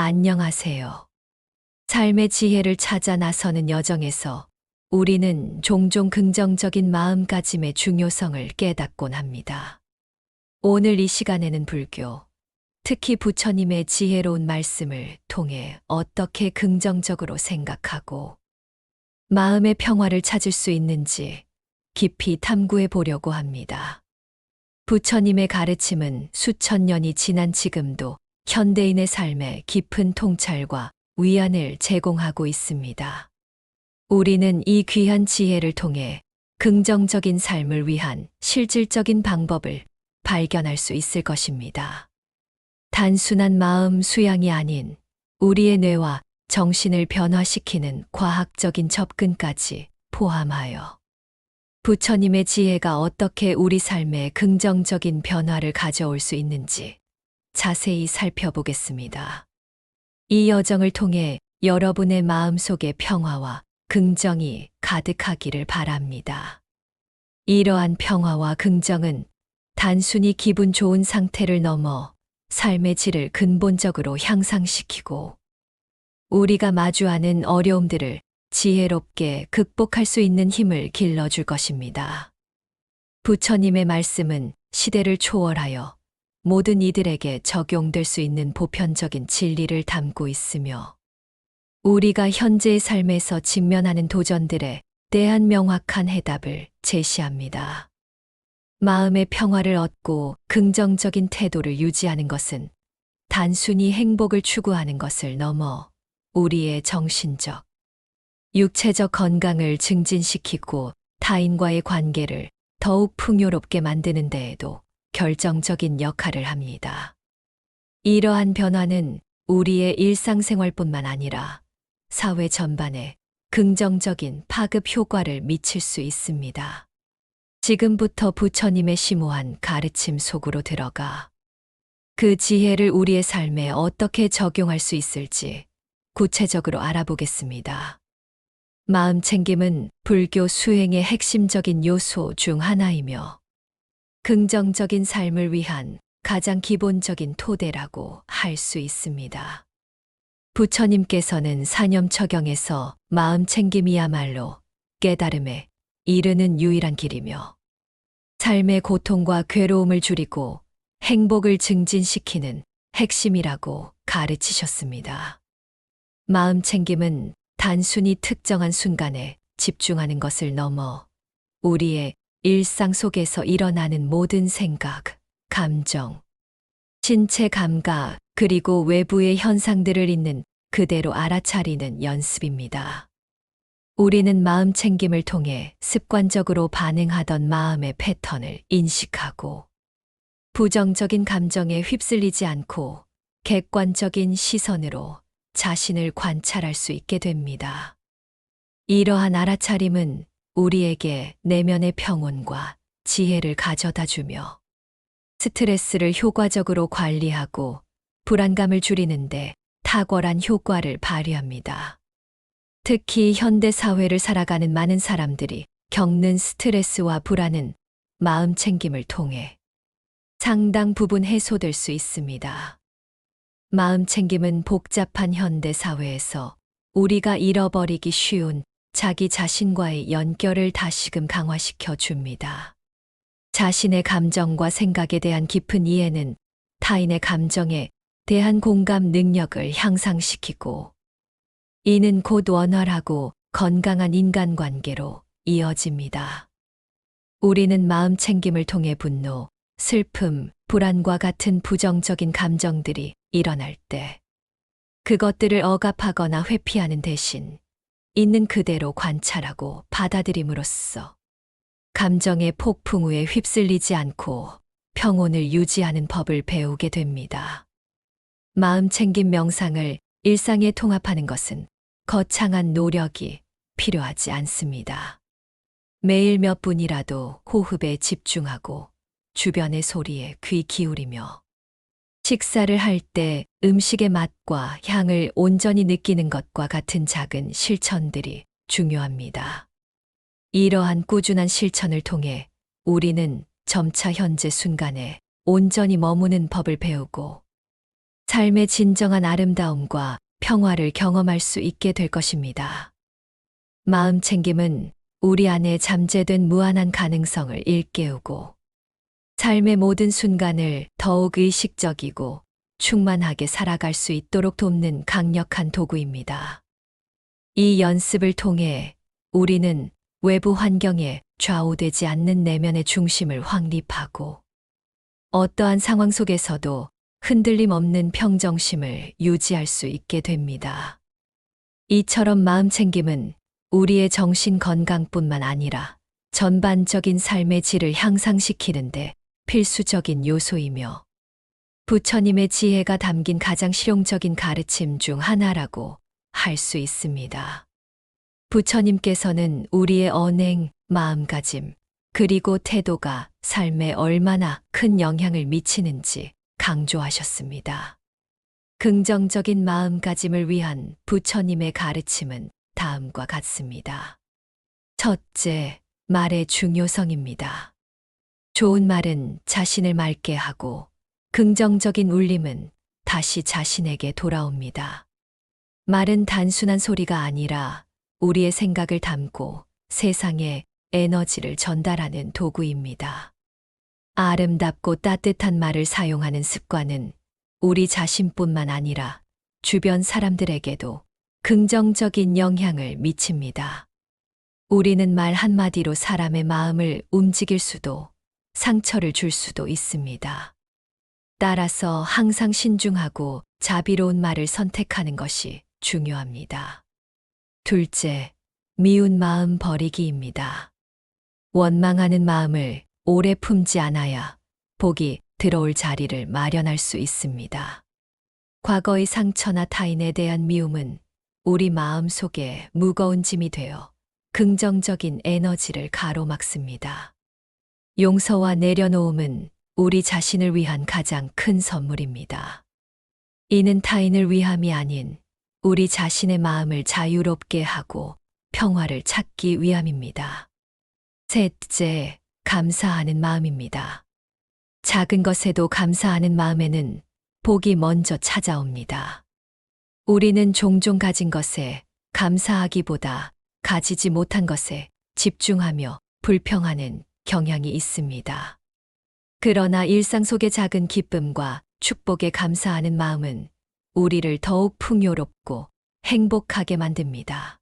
안녕하세요. 삶의 지혜를 찾아 나서는 여정에서 우리는 종종 긍정적인 마음가짐의 중요성을 깨닫곤 합니다. 오늘 이 시간에는 불교, 특히 부처님의 지혜로운 말씀을 통해 어떻게 긍정적으로 생각하고 마음의 평화를 찾을 수 있는지 깊이 탐구해 보려고 합니다. 부처님의 가르침은 수천 년이 지난 지금도 현대인의 삶에 깊은 통찰과 위안을 제공하고 있습니다. 우리는 이 귀한 지혜를 통해 긍정적인 삶을 위한 실질적인 방법을 발견할 수 있을 것입니다. 단순한 마음 수양이 아닌 우리의 뇌와 정신을 변화시키는 과학적인 접근까지 포함하여 부처님의 지혜가 어떻게 우리 삶에 긍정적인 변화를 가져올 수 있는지 자세히 살펴보겠습니다. 이 여정을 통해 여러분의 마음속에 평화와 긍정이 가득하기를 바랍니다. 이러한 평화와 긍정은 단순히 기분 좋은 상태를 넘어 삶의 질을 근본적으로 향상시키고 우리가 마주하는 어려움들을 지혜롭게 극복할 수 있는 힘을 길러줄 것입니다. 부처님의 말씀은 시대를 초월하여 모든 이들에게 적용될 수 있는 보편적인 진리를 담고 있으며 우리가 현재의 삶에서 직면하는 도전들에 대한 명확한 해답을 제시합니다. 마음의 평화를 얻고 긍정적인 태도를 유지하는 것은 단순히 행복을 추구하는 것을 넘어 우리의 정신적, 육체적 건강을 증진시키고 타인과의 관계를 더욱 풍요롭게 만드는 데에도 결정적인 역할을 합니다. 이러한 변화는 우리의 일상생활뿐만 아니라 사회 전반에 긍정적인 파급 효과를 미칠 수 있습니다. 지금부터 부처님의 심오한 가르침 속으로 들어가 그 지혜를 우리의 삶에 어떻게 적용할 수 있을지 구체적으로 알아보겠습니다. 마음 챙김은 불교 수행의 핵심적인 요소 중 하나이며 긍정적인 삶을 위한 가장 기본적인 토대라고 할 수 있습니다. 부처님께서는 사념처경에서 마음 챙김이야말로 깨달음에 이르는 유일한 길이며 삶의 고통과 괴로움을 줄이고 행복을 증진시키는 핵심이라고 가르치셨습니다. 마음 챙김은 단순히 특정한 순간에 집중하는 것을 넘어 우리의 일상 속에서 일어나는 모든 생각, 감정, 신체 감각, 그리고 외부의 현상들을 있는 그대로 알아차리는 연습입니다. 우리는 마음 챙김을 통해 습관적으로 반응하던 마음의 패턴을 인식하고 부정적인 감정에 휩쓸리지 않고 객관적인 시선으로 자신을 관찰할 수 있게 됩니다. 이러한 알아차림은 우리에게 내면의 평온과 지혜를 가져다 주며 스트레스를 효과적으로 관리하고 불안감을 줄이는데 탁월한 효과를 발휘합니다. 특히 현대 사회를 살아가는 많은 사람들이 겪는 스트레스와 불안은 마음 챙김을 통해 상당 부분 해소될 수 있습니다. 마음 챙김은 복잡한 현대 사회에서 우리가 잃어버리기 쉬운 자기 자신과의 연결을 다시금 강화시켜 줍니다. 자신의 감정과 생각에 대한 깊은 이해는 타인의 감정에 대한 공감 능력을 향상시키고 이는 곧 원활하고 건강한 인간관계로 이어집니다. 우리는 마음 챙김을 통해 분노, 슬픔, 불안과 같은 부정적인 감정들이 일어날 때 그것들을 억압하거나 회피하는 대신 있는 그대로 관찰하고 받아들임으로써 감정의 폭풍우에 휩쓸리지 않고 평온을 유지하는 법을 배우게 됩니다. 마음 챙김 명상을 일상에 통합하는 것은 거창한 노력이 필요하지 않습니다. 매일 몇 분이라도 호흡에 집중하고 주변의 소리에 귀 기울이며 식사를 할 때 음식의 맛과 향을 온전히 느끼는 것과 같은 작은 실천들이 중요합니다. 이러한 꾸준한 실천을 통해 우리는 점차 현재 순간에 온전히 머무는 법을 배우고 삶의 진정한 아름다움과 평화를 경험할 수 있게 될 것입니다. 마음 챙김은 우리 안에 잠재된 무한한 가능성을 일깨우고 삶의 모든 순간을 더욱 의식적이고 충만하게 살아갈 수 있도록 돕는 강력한 도구입니다. 이 연습을 통해 우리는 외부 환경에 좌우되지 않는 내면의 중심을 확립하고 어떠한 상황 속에서도 흔들림 없는 평정심을 유지할 수 있게 됩니다. 이처럼 마음 챙김은 우리의 정신 건강뿐만 아니라 전반적인 삶의 질을 향상시키는데 필수적인 요소이며 부처님의 지혜가 담긴 가장 실용적인 가르침 중 하나라고 할 수 있습니다. 부처님께서는 우리의 언행, 마음가짐, 그리고 태도가 삶에 얼마나 큰 영향을 미치는지 강조하셨습니다. 긍정적인 마음가짐을 위한 부처님의 가르침은 다음과 같습니다. 첫째, 말의 중요성입니다. 좋은 말은 자신을 맑게 하고 긍정적인 울림은 다시 자신에게 돌아옵니다. 말은 단순한 소리가 아니라 우리의 생각을 담고 세상에 에너지를 전달하는 도구입니다. 아름답고 따뜻한 말을 사용하는 습관은 우리 자신뿐만 아니라 주변 사람들에게도 긍정적인 영향을 미칩니다. 우리는 말 한마디로 사람의 마음을 움직일 수도 상처를 줄 수도 있습니다. 따라서 항상 신중하고 자비로운 말을 선택하는 것이 중요합니다. 둘째, 미운 마음 버리기입니다. 원망하는 마음을 오래 품지 않아야 복이 들어올 자리를 마련할 수 있습니다. 과거의 상처나 타인에 대한 미움은 우리 마음 속에 무거운 짐이 되어 긍정적인 에너지를 가로막습니다. 용서와 내려놓음은 우리 자신을 위한 가장 큰 선물입니다. 이는 타인을 위함이 아닌 우리 자신의 마음을 자유롭게 하고 평화를 찾기 위함입니다. 셋째, 감사하는 마음입니다. 작은 것에도 감사하는 마음에는 복이 먼저 찾아옵니다. 우리는 종종 가진 것에 감사하기보다 가지지 못한 것에 집중하며 불평하는 경향이 있습니다. 그러나 일상 속의 작은 기쁨과 축복에 감사하는 마음은 우리를 더욱 풍요롭고 행복하게 만듭니다.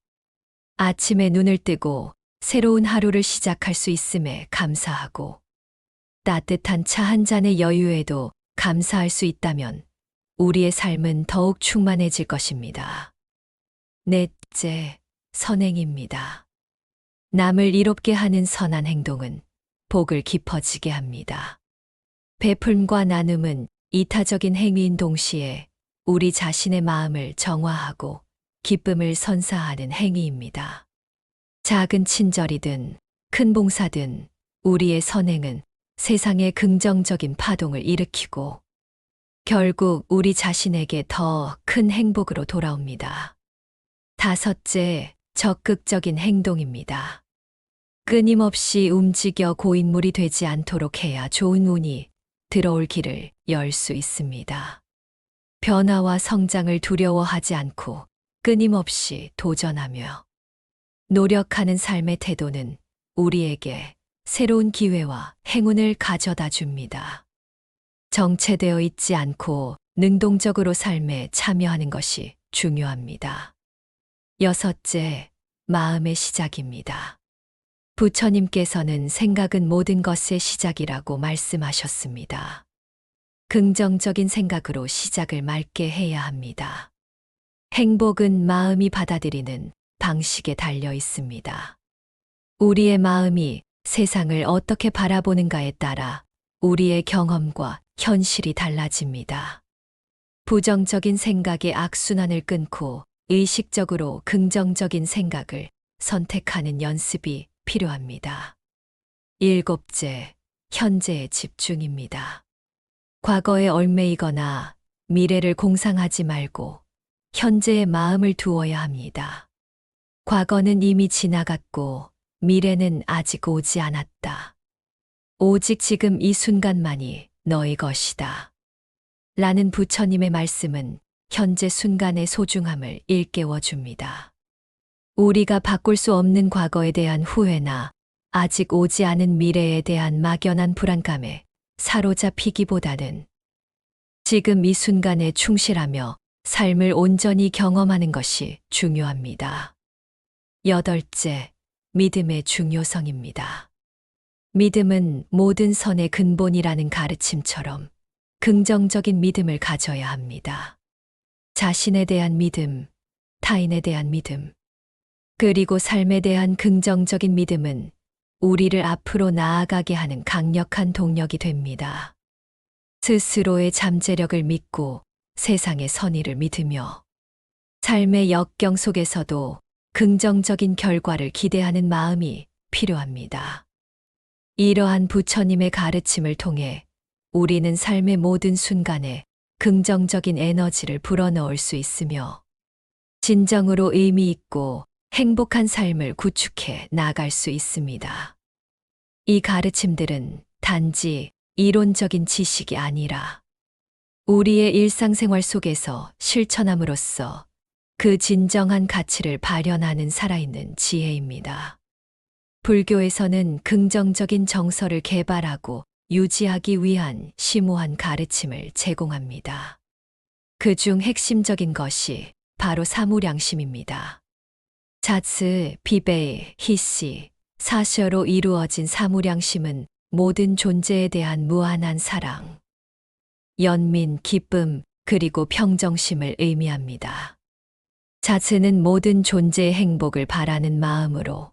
아침에 눈을 뜨고 새로운 하루를 시작할 수 있음에 감사하고 따뜻한 차 한 잔의 여유에도 감사할 수 있다면 우리의 삶은 더욱 충만해질 것입니다. 넷째, 선행입니다. 남을 이롭게 하는 선한 행동은 복을 깊어지게 합니다. 베풀과 나눔은 이타적인 행위인 동시에 우리 자신의 마음을 정화하고 기쁨을 선사하는 행위입니다. 작은 친절이든 큰 봉사든 우리의 선행은 세상에 긍정적인 파동을 일으키고 결국 우리 자신에게 더 큰 행복으로 돌아옵니다. 다섯째, 적극적인 행동입니다. 끊임없이 움직여 고인물이 되지 않도록 해야 좋은 운이 들어올 길을 열 수 있습니다. 변화와 성장을 두려워하지 않고 끊임없이 도전하며 노력하는 삶의 태도는 우리에게 새로운 기회와 행운을 가져다 줍니다. 정체되어 있지 않고 능동적으로 삶에 참여하는 것이 중요합니다. 여섯째, 마음의 시작입니다. 부처님께서는 생각은 모든 것의 시작이라고 말씀하셨습니다. 긍정적인 생각으로 시작을 맑게 해야 합니다. 행복은 마음이 받아들이는 방식에 달려 있습니다. 우리의 마음이 세상을 어떻게 바라보는가에 따라 우리의 경험과 현실이 달라집니다. 부정적인 생각의 악순환을 끊고 의식적으로 긍정적인 생각을 선택하는 연습이 필요합니다. 일곱째, 현재에 집중입니다. 과거에 얽매이거나 미래를 공상하지 말고 현재의 마음을 두어야 합니다. 과거는 이미 지나갔고 미래는 아직 오지 않았다. 오직 지금 이 순간만이 너의 것이다. 라는 부처님의 말씀은 현재 순간의 소중함을 일깨워 줍니다. 우리가 바꿀 수 없는 과거에 대한 후회나 아직 오지 않은 미래에 대한 막연한 불안감에 사로잡히기보다는 지금 이 순간에 충실하며 삶을 온전히 경험하는 것이 중요합니다. 여덟째, 믿음의 중요성입니다. 믿음은 모든 선의 근본이라는 가르침처럼 긍정적인 믿음을 가져야 합니다. 자신에 대한 믿음, 타인에 대한 믿음, 그리고 삶에 대한 긍정적인 믿음은 우리를 앞으로 나아가게 하는 강력한 동력이 됩니다. 스스로의 잠재력을 믿고 세상의 선의를 믿으며 삶의 역경 속에서도 긍정적인 결과를 기대하는 마음이 필요합니다. 이러한 부처님의 가르침을 통해 우리는 삶의 모든 순간에 긍정적인 에너지를 불어넣을 수 있으며 진정으로 의미 있고 행복한 삶을 구축해 나갈 수 있습니다. 이 가르침들은 단지 이론적인 지식이 아니라 우리의 일상생활 속에서 실천함으로써 그 진정한 가치를 발현하는 살아있는 지혜입니다. 불교에서는 긍정적인 정서를 개발하고 유지하기 위한 심오한 가르침을 제공합니다. 그중 핵심적인 것이 바로 사무량심입니다. 자츠, 비베이, 히시, 사셔로 이루어진 사무량심은 모든 존재에 대한 무한한 사랑, 연민, 기쁨, 그리고 평정심을 의미합니다. 자츠는 모든 존재의 행복을 바라는 마음으로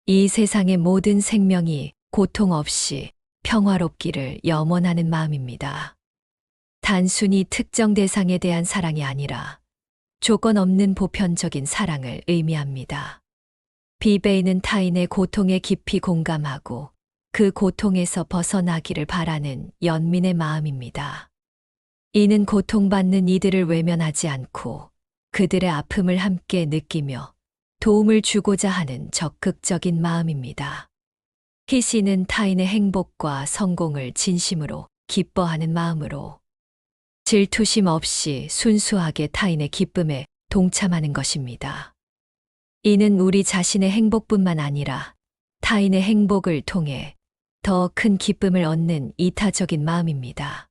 이 세상의 모든 생명이 고통 없이 평화롭기를 염원하는 마음입니다. 단순히 특정 대상에 대한 사랑이 아니라 조건 없는 보편적인 사랑을 의미합니다. 비베이는 타인의 고통에 깊이 공감하고 그 고통에서 벗어나기를 바라는 연민의 마음입니다. 이는 고통받는 이들을 외면하지 않고 그들의 아픔을 함께 느끼며 도움을 주고자 하는 적극적인 마음입니다. 희시는 타인의 행복과 성공을 진심으로 기뻐하는 마음으로 질투심 없이 순수하게 타인의 기쁨에 동참하는 것입니다. 이는 우리 자신의 행복뿐만 아니라 타인의 행복을 통해 더 큰 기쁨을 얻는 이타적인 마음입니다.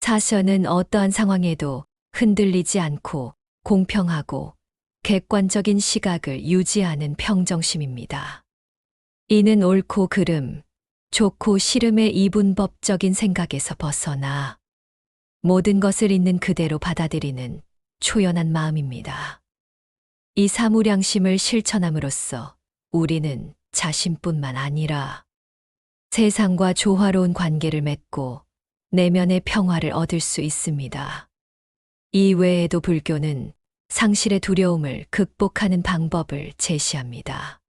사셔는 어떠한 상황에도 흔들리지 않고 공평하고 객관적인 시각을 유지하는 평정심입니다. 이는 옳고 그름, 좋고 싫음의 이분법적인 생각에서 벗어나 모든 것을 있는 그대로 받아들이는 초연한 마음입니다. 이 사무량심을 실천함으로써 우리는 자신뿐만 아니라 세상과 조화로운 관계를 맺고 내면의 평화를 얻을 수 있습니다. 이 외에도 불교는 상실의 두려움을 극복하는 방법을 제시합니다.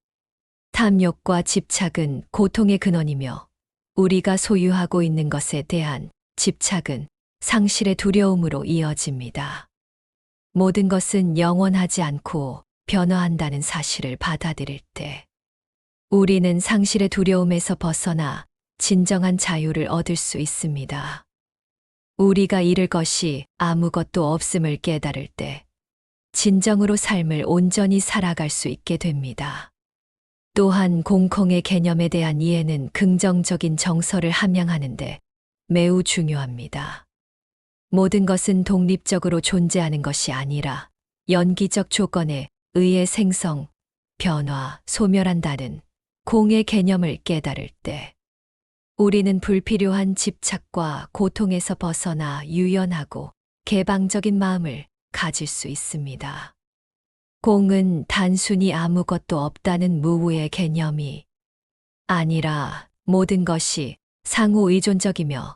탐욕과 집착은 고통의 근원이며 우리가 소유하고 있는 것에 대한 집착은 상실의 두려움으로 이어집니다. 모든 것은 영원하지 않고 변화한다는 사실을 받아들일 때 우리는 상실의 두려움에서 벗어나 진정한 자유를 얻을 수 있습니다. 우리가 잃을 것이 아무것도 없음을 깨달을 때 진정으로 삶을 온전히 살아갈 수 있게 됩니다. 또한 공空의 개념에 대한 이해는 긍정적인 정서를 함양하는데 매우 중요합니다. 모든 것은 독립적으로 존재하는 것이 아니라 연기적 조건에 의해 생성, 변화, 소멸한다는 공의 개념을 깨달을 때 우리는 불필요한 집착과 고통에서 벗어나 유연하고 개방적인 마음을 가질 수 있습니다. 공은 단순히 아무것도 없다는 무우의 개념이 아니라 모든 것이 상호 의존적이며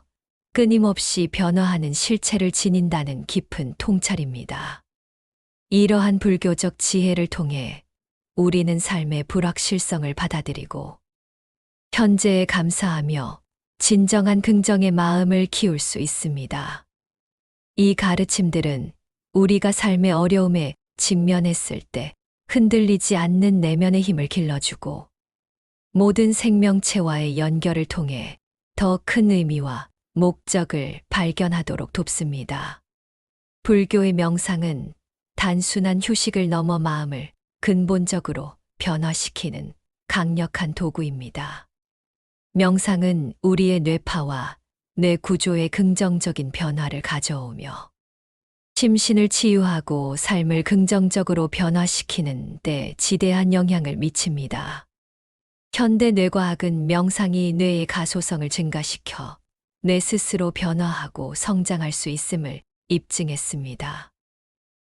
끊임없이 변화하는 실체를 지닌다는 깊은 통찰입니다. 이러한 불교적 지혜를 통해 우리는 삶의 불확실성을 받아들이고 현재에 감사하며 진정한 긍정의 마음을 키울 수 있습니다. 이 가르침들은 우리가 삶의 어려움에 직면했을 때 흔들리지 않는 내면의 힘을 길러주고 모든 생명체와의 연결을 통해 더 큰 의미와 목적을 발견하도록 돕습니다. 불교의 명상은 단순한 휴식을 넘어 마음을 근본적으로 변화시키는 강력한 도구입니다. 명상은 우리의 뇌파와 뇌 구조에 긍정적인 변화를 가져오며 심신을 치유하고 삶을 긍정적으로 변화시키는 데 지대한 영향을 미칩니다. 현대 뇌과학은 명상이 뇌의 가소성을 증가시켜 뇌 스스로 변화하고 성장할 수 있음을 입증했습니다.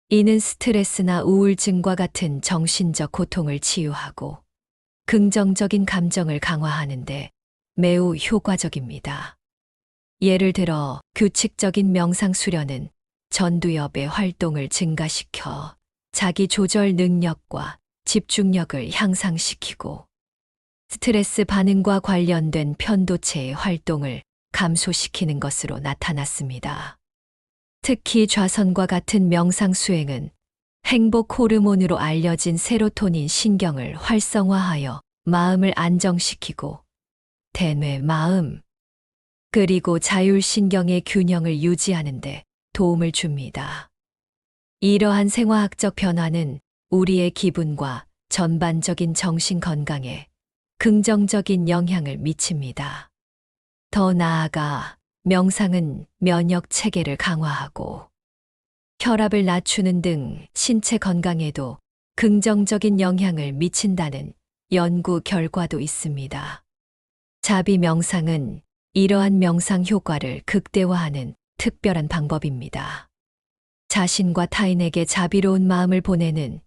이는 스트레스나 우울증과 같은 정신적 고통을 치유하고 긍정적인 감정을 강화하는데 매우 효과적입니다. 예를 들어 규칙적인 명상 수련은 전두엽의 활동을 증가시켜 자기 조절 능력과 집중력을 향상시키고 스트레스 반응과 관련된 편도체의 활동을 감소시키는 것으로 나타났습니다. 특히 좌선과 같은 명상 수행은 행복 호르몬으로 알려진 세로토닌 신경을 활성화하여 마음을 안정시키고 대뇌 마음 그리고 자율신경의 균형을 유지하는 데 도움을 줍니다. 이러한 생화학적 변화는 우리의 기분과 전반적인 정신 건강에 긍정적인 영향을 미칩니다. 더 나아가 명상은 면역 체계를 강화하고 혈압을 낮추는 등 신체 건강에도 긍정적인 영향을 미친다는 연구 결과도 있습니다. 자비 명상은 이러한 명상 효과를 극대화하는 특별한 방법입니다. 자신과 타인에게 자비로운 마음을 보내는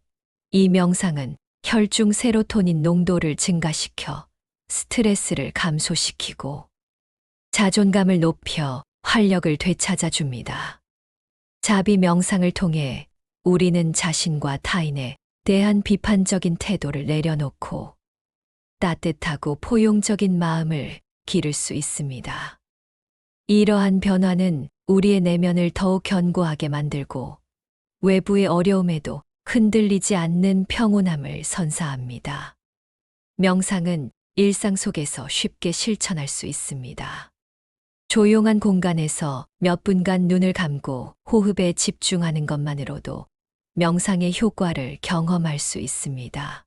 이 명상은 혈중 세로토닌 농도를 증가시켜 스트레스를 감소시키고 자존감을 높여 활력을 되찾아 줍니다. 자비 명상을 통해 우리는 자신과 타인에 대한 비판적인 태도를 내려놓고 따뜻하고 포용적인 마음을 기를 수 있습니다. 이러한 변화는 우리의 내면을 더욱 견고하게 만들고 외부의 어려움에도 흔들리지 않는 평온함을 선사합니다. 명상은 일상 속에서 쉽게 실천할 수 있습니다. 조용한 공간에서 몇 분간 눈을 감고 호흡에 집중하는 것만으로도 명상의 효과를 경험할 수 있습니다.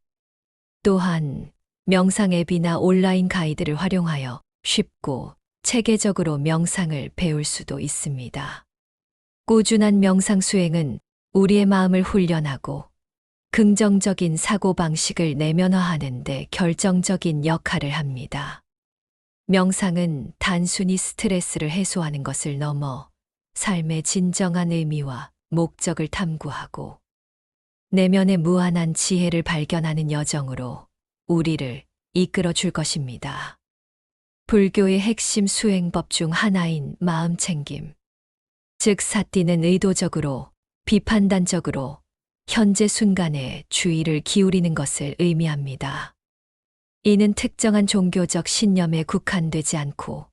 또한 명상 앱이나 온라인 가이드를 활용하여 쉽고 체계적으로 명상을 배울 수도 있습니다. 꾸준한 명상 수행은 우리의 마음을 훈련하고 긍정적인 사고방식을 내면화하는 데 결정적인 역할을 합니다. 명상은 단순히 스트레스를 해소하는 것을 넘어 삶의 진정한 의미와 목적을 탐구하고 내면의 무한한 지혜를 발견하는 여정으로 우리를 이끌어 줄 것입니다. 불교의 핵심 수행법 중 하나인 마음챙김, 즉 사띠는 의도적으로, 비판단적으로 현재 순간에 주의를 기울이는 것을 의미합니다. 이는 특정한 종교적 신념에 국한되지 않고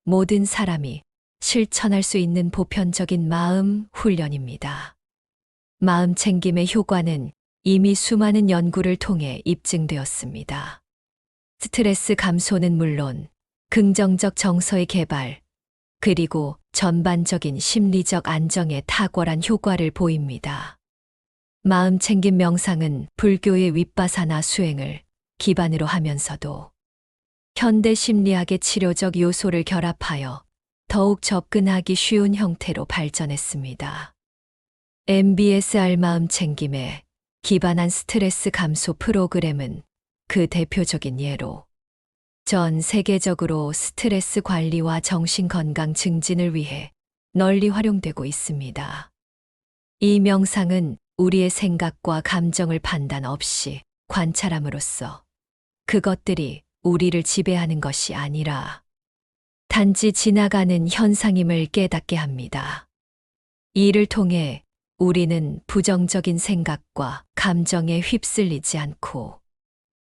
모든 사람이 실천할 수 있는 보편적인 마음 훈련입니다. 마음챙김의 효과는 이미 수많은 연구를 통해 입증되었습니다. 스트레스 감소는 물론 긍정적 정서의 개발, 그리고 전반적인 심리적 안정에 탁월한 효과를 보입니다. 마음챙김 명상은 불교의 윗바사나 수행을 기반으로 하면서도 현대 심리학의 치료적 요소를 결합하여 더욱 접근하기 쉬운 형태로 발전했습니다. MBSR 마음챙김에 기반한 스트레스 감소 프로그램은 그 대표적인 예로 전 세계적으로 스트레스 관리와 정신건강 증진을 위해 널리 활용되고 있습니다. 이 명상은 우리의 생각과 감정을 판단 없이 관찰함으로써 그것들이 우리를 지배하는 것이 아니라 단지 지나가는 현상임을 깨닫게 합니다. 이를 통해 우리는 부정적인 생각과 감정에 휩쓸리지 않고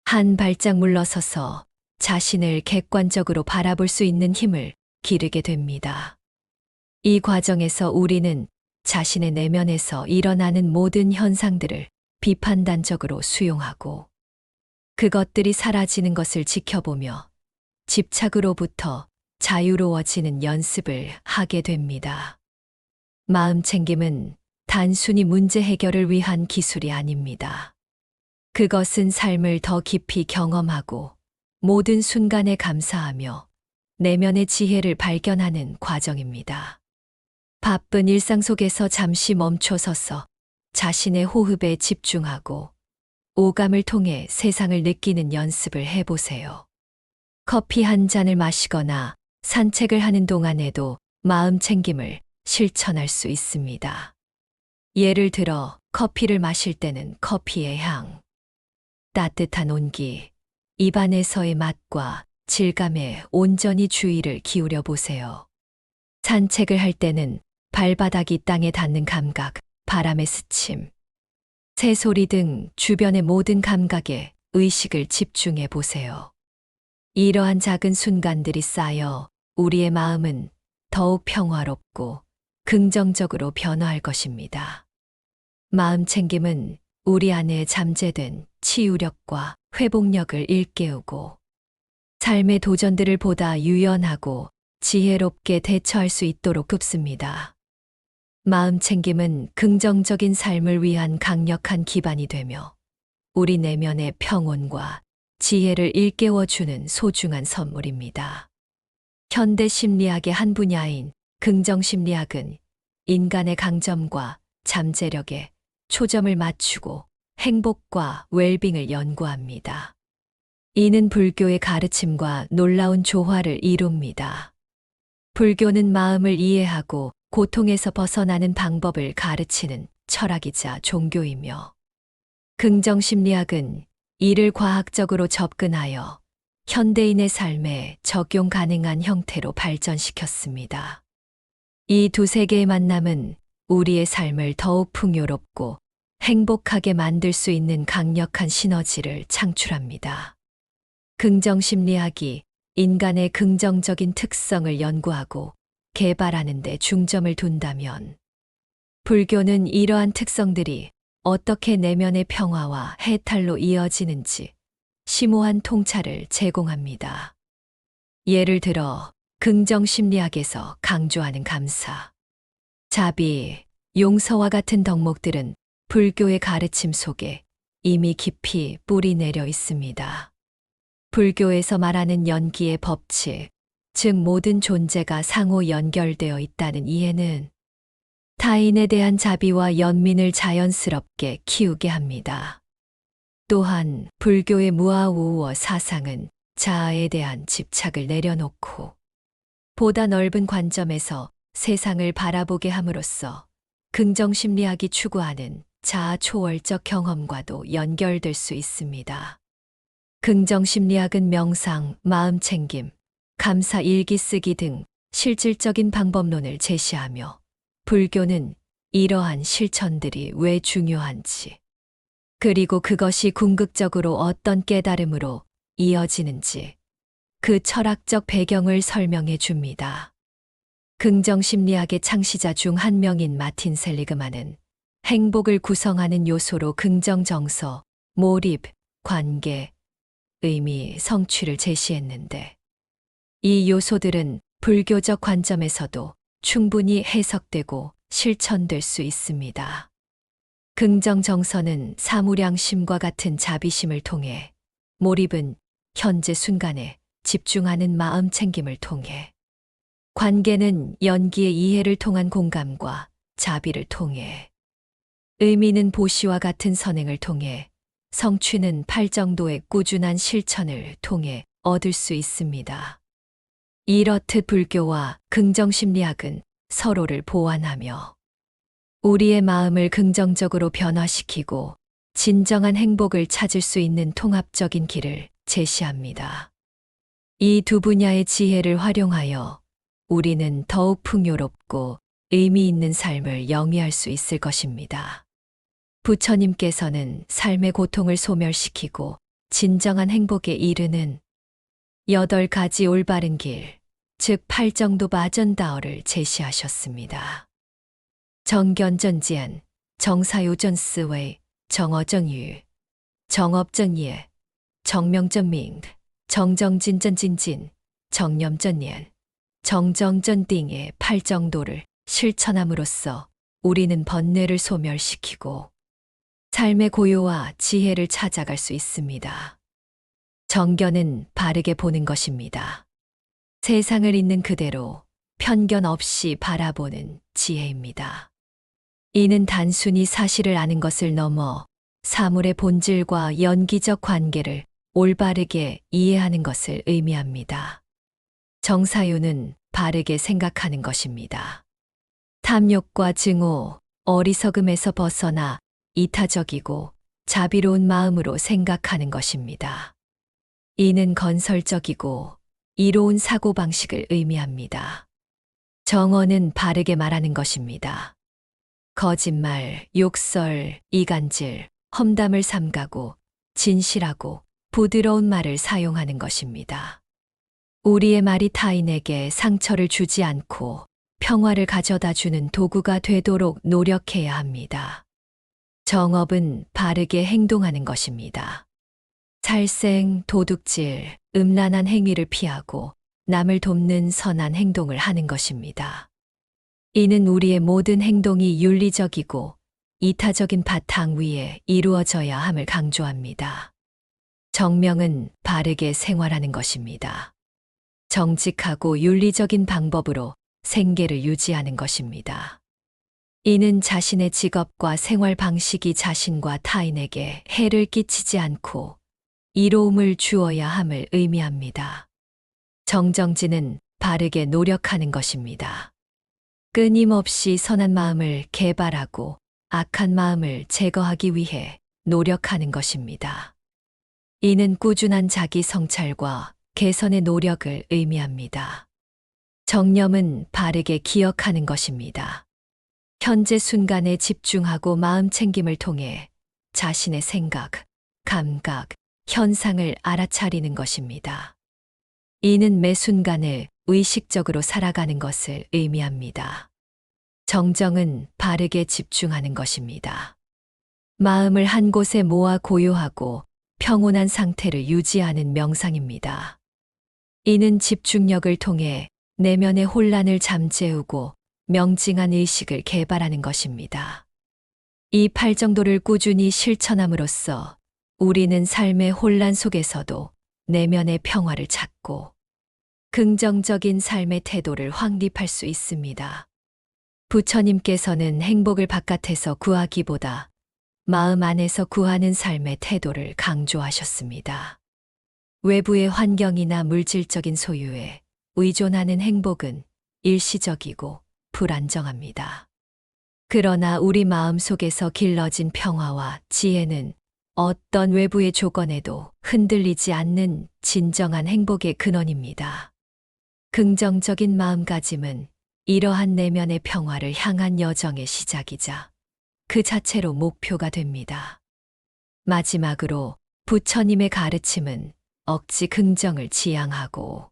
한 발짝 물러서서 자신을 객관적으로 바라볼 수 있는 힘을 기르게 됩니다. 이 과정에서 우리는 자신의 내면에서 일어나는 모든 현상들을 비판단적으로 수용하고 그것들이 사라지는 것을 지켜보며 집착으로부터 자유로워지는 연습을 하게 됩니다. 마음 챙김은 단순히 문제 해결을 위한 기술이 아닙니다. 그것은 삶을 더 깊이 경험하고 모든 순간에 감사하며 내면의 지혜를 발견하는 과정입니다. 바쁜 일상 속에서 잠시 멈춰서서 자신의 호흡에 집중하고 오감을 통해 세상을 느끼는 연습을 해보세요. 커피 한 잔을 마시거나 산책을 하는 동안에도 마음 챙김을 실천할 수 있습니다. 예를 들어 커피를 마실 때는 커피의 향, 따뜻한 온기, 입안에서의 맛과 질감에 온전히 주의를 기울여 보세요. 산책을 할 때는 발바닥이 땅에 닿는 감각, 바람의 스침, 새소리 등 주변의 모든 감각에 의식을 집중해 보세요. 이러한 작은 순간들이 쌓여 우리의 마음은 더욱 평화롭고 긍정적으로 변화할 것입니다. 마음 챙김은 우리 안에 잠재된 치유력과 회복력을 일깨우고 삶의 도전들을 보다 유연하고 지혜롭게 대처할 수 있도록 돕습니다. 마음 챙김은 긍정적인 삶을 위한 강력한 기반이 되며 우리 내면의 평온과 지혜를 일깨워주는 소중한 선물입니다. 현대 심리학의 한 분야인 긍정심리학은 인간의 강점과 잠재력에 초점을 맞추고 행복과 웰빙을 연구합니다. 이는 불교의 가르침과 놀라운 조화를 이룹니다. 불교는 마음을 이해하고 고통에서 벗어나는 방법을 가르치는 철학이자 종교이며, 긍정심리학은 이를 과학적으로 접근하여 현대인의 삶에 적용 가능한 형태로 발전시켰습니다. 이 두 세계의 만남은 우리의 삶을 더욱 풍요롭고 행복하게 만들 수 있는 강력한 시너지를 창출합니다. 긍정심리학이 인간의 긍정적인 특성을 연구하고 개발하는 데 중점을 둔다면, 불교는 이러한 특성들이 어떻게 내면의 평화와 해탈로 이어지는지 심오한 통찰을 제공합니다. 예를 들어 긍정심리학에서 강조하는 감사, 자비, 용서와 같은 덕목들은 불교의 가르침 속에 이미 깊이 뿌리 내려 있습니다. 불교에서 말하는 연기의 법칙, 즉 모든 존재가 상호 연결되어 있다는 이해는 타인에 대한 자비와 연민을 자연스럽게 키우게 합니다. 또한 불교의 무아우어 사상은 자아에 대한 집착을 내려놓고 보다 넓은 관점에서 세상을 바라보게 함으로써 긍정심리학이 추구하는 자아 초월적 경험과도 연결될 수 있습니다. 긍정심리학은 명상, 마음챙김, 감사 일기 쓰기 등 실질적인 방법론을 제시하며, 불교는 이러한 실천들이 왜 중요한지, 그리고 그것이 궁극적으로 어떤 깨달음으로 이어지는지 그 철학적 배경을 설명해 줍니다. 긍정심리학의 창시자 중 한 명인 마틴 셀리그만은 행복을 구성하는 요소로 긍정정서, 몰입, 관계, 의미, 성취를 제시했는데, 이 요소들은 불교적 관점에서도 충분히 해석되고 실천될 수 있습니다. 긍정정서는 사무량심과 같은 자비심을 통해, 몰입은 현재 순간에 집중하는 마음 챙김을 통해, 관계는 연기의 이해를 통한 공감과 자비를 통해, 의미는 보시와 같은 선행을 통해, 성취는 팔정도의 꾸준한 실천을 통해 얻을 수 있습니다. 이렇듯 불교와 긍정심리학은 서로를 보완하며 우리의 마음을 긍정적으로 변화시키고 진정한 행복을 찾을 수 있는 통합적인 길을 제시합니다. 이 두 분야의 지혜를 활용하여 우리는 더욱 풍요롭고 의미 있는 삶을 영위할 수 있을 것입니다. 부처님께서는 삶의 고통을 소멸시키고 진정한 행복에 이르는 8가지 올바른 길, 즉 팔정도 바전다어를 제시하셨습니다. 정견전지안, 정사요전스웨이, 정어정유, 정업전예, 정명전밍, 정정진전진진, 정념전옌, 정정전띵의 팔정도를 실천함으로써 우리는 번뇌를 소멸시키고 삶의 고요와 지혜를 찾아갈 수 있습니다. 정견은 바르게 보는 것입니다. 세상을 있는 그대로 편견 없이 바라보는 지혜입니다. 이는 단순히 사실을 아는 것을 넘어 사물의 본질과 연기적 관계를 올바르게 이해하는 것을 의미합니다. 정사유는 바르게 생각하는 것입니다. 탐욕과 증오, 어리석음에서 벗어나 이타적이고 자비로운 마음으로 생각하는 것입니다. 이는 건설적이고 이로운 사고방식을 의미합니다. 정언은 바르게 말하는 것입니다. 거짓말, 욕설, 이간질, 험담을 삼가고 진실하고 부드러운 말을 사용하는 것입니다. 우리의 말이 타인에게 상처를 주지 않고 평화를 가져다 주는 도구가 되도록 노력해야 합니다. 정업은 바르게 행동하는 것입니다. 살생, 도둑질, 음란한 행위를 피하고 남을 돕는 선한 행동을 하는 것입니다. 이는 우리의 모든 행동이 윤리적이고 이타적인 바탕 위에 이루어져야 함을 강조합니다. 정명은 바르게 생활하는 것입니다. 정직하고 윤리적인 방법으로 생계를 유지하는 것입니다. 이는 자신의 직업과 생활 방식이 자신과 타인에게 해를 끼치지 않고 이로움을 주어야 함을 의미합니다. 정정진은 바르게 노력하는 것입니다. 끊임없이 선한 마음을 개발하고 악한 마음을 제거하기 위해 노력하는 것입니다. 이는 꾸준한 자기 성찰과 개선의 노력을 의미합니다. 정념은 바르게 기억하는 것입니다. 현재 순간에 집중하고 마음 챙김을 통해 자신의 생각, 감각, 현상을 알아차리는 것입니다. 이는 매 순간을 의식적으로 살아가는 것을 의미합니다. 정정은 바르게 집중하는 것입니다. 마음을 한 곳에 모아 고요하고 평온한 상태를 유지하는 명상입니다. 이는 집중력을 통해 내면의 혼란을 잠재우고 명징한 의식을 개발하는 것입니다. 이 팔정도를 꾸준히 실천함으로써 우리는 삶의 혼란 속에서도 내면의 평화를 찾고 긍정적인 삶의 태도를 확립할 수 있습니다. 부처님께서는 행복을 바깥에서 구하기보다 마음 안에서 구하는 삶의 태도를 강조하셨습니다. 외부의 환경이나 물질적인 소유에 의존하는 행복은 일시적이고 불안정합니다. 그러나 우리 마음 속에서 길러진 평화와 지혜는 어떤 외부의 조건에도 흔들리지 않는 진정한 행복의 근원입니다. 긍정적인 마음가짐은 이러한 내면의 평화를 향한 여정의 시작이자 그 자체로 목표가 됩니다. 마지막으로 부처님의 가르침은 억지 긍정을 지향하고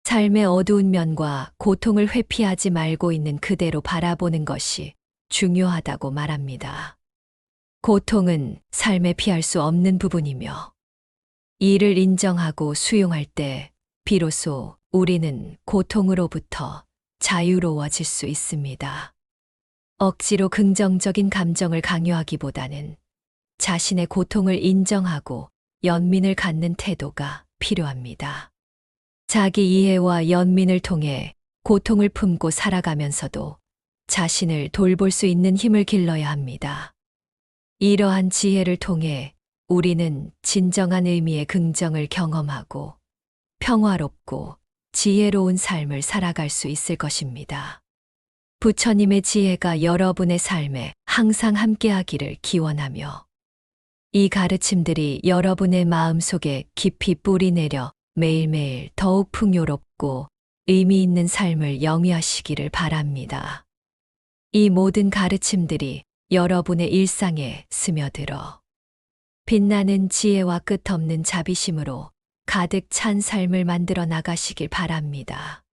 삶의 어두운 면과 고통을 회피하지 말고 있는 그대로 바라보는 것이 중요하다고 말합니다. 고통은 삶에 피할 수 없는 부분이며 이를 인정하고 수용할 때 비로소 우리는 고통으로부터 자유로워질 수 있습니다. 억지로 긍정적인 감정을 강요하기보다는 자신의 고통을 인정하고 연민을 갖는 태도가 필요합니다. 자기 이해와 연민을 통해 고통을 품고 살아가면서도 자신을 돌볼 수 있는 힘을 길러야 합니다. 이러한 지혜를 통해 우리는 진정한 의미의 긍정을 경험하고 평화롭고 지혜로운 삶을 살아갈 수 있을 것입니다. 부처님의 지혜가 여러분의 삶에 항상 함께하기를 기원하며 이 가르침들이 여러분의 마음속에 깊이 뿌리내려 매일매일 더욱 풍요롭고 의미 있는 삶을 영위하시기를 바랍니다. 이 모든 가르침들이 여러분의 일상에 스며들어 빛나는 지혜와 끝없는 자비심으로 가득 찬 삶을 만들어 나가시길 바랍니다.